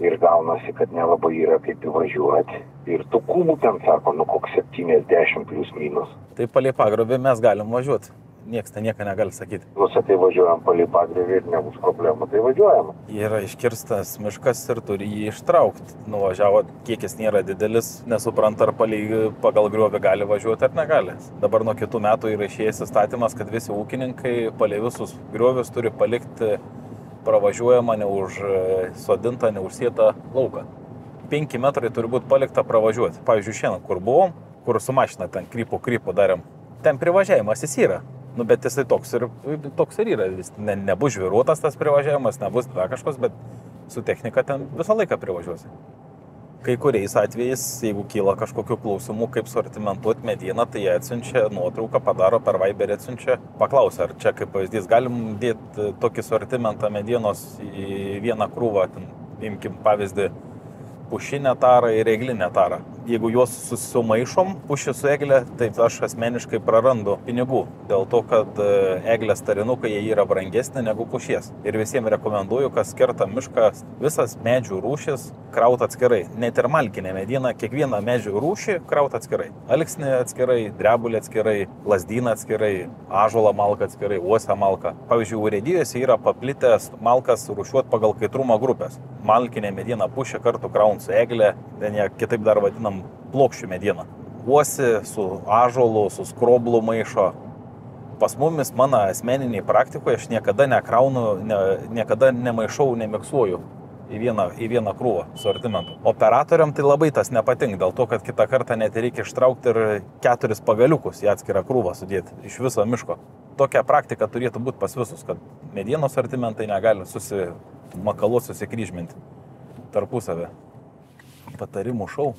ir gaunasi, kad nelabai yra kaip įvažiuoti. Ir tų kubų ten sako, koks 70 plius minus. Tai palei pagrobį mes galim važiuoti. Niekas ten nieko negali sakyti. Tai važiuojam palei pagrobį ir nebus problemų, tai važiuojam. Yra iškirstas miškas ir turi jį ištraukti. Nuvažiavo, kiekis nėra didelis, nesupranta, ar pagal griovį gali važiuoti ar negali. Dabar nuo kitų metų yra išėjęs įstatymas, kad visi ūkininkai palei visus griovius turi palikti pravažiuojamą, neužsodintą, neužsėtą lauką. 5 metrai turi būti palikta pravažiuoti. Pavyzdžiui, šiandien, kur buvom, kur su mašina ten krypo darėm, ten privažiavimas jis yra. Bet jisai toks ir yra. Jis nebus žviruotas tas privažiavimas, nebus kažkas, bet su technika ten visą laiką privažiuosi. Kai kuriais atvejais, jeigu kyla kažkokių klausimų, kaip sortimentuoti medieną, tai jie atsiunčia nuotrauką, padaro per Viberį, atsiunčia, paklausia, ar čia kaip pavyzdys galim dėti tokį sortimentą medienos į vieną krūvą, imkim pavyzdį, pušinę tarą ir eglinę tarą. Jeigu juos sumaišom, pušį su eglė, tai aš asmeniškai prarandu pinigų. Dėl to, kad eglės tarinukai jie yra brangesni negu pušies. Ir visiems rekomenduoju, kas kerta mišką, visas medžių rūšis kraut atskirai. Net ir malkinė mediena, kiekvieną medžių rūšį kraut atskirai. Alksnį atskirai, drebulį atskirai, lazdyną atskirai, ąžuolą malką atskirai, uosę malką. Pavyzdžiui, urėdijose yra paplitęs malkas rūšiuot pagal kaitrumo grupės. Malkinė mediena pušį kartu kraun su eglė, ten jie kitaip dar vadinam plokščių medieną. Uosi su ąžuolu, su skroblu maišo. Pas mumis mano asmeniniai praktikoje aš niekada nekraunu, niekada nemaišau, nemiksuoju į vieną krūvą sortimentų. Operatoriam tai labai tas nepatinka, dėl to, kad kitą kartą net reikia ištraukti ir 4 pagaliukus į atskirą krūvą sudėti iš viso miško. Tokia praktika turėtų būti pas visus, kad medienos sortimentai negali susimakaluoti, susikryžminti tarpusavę. Patarimų šou.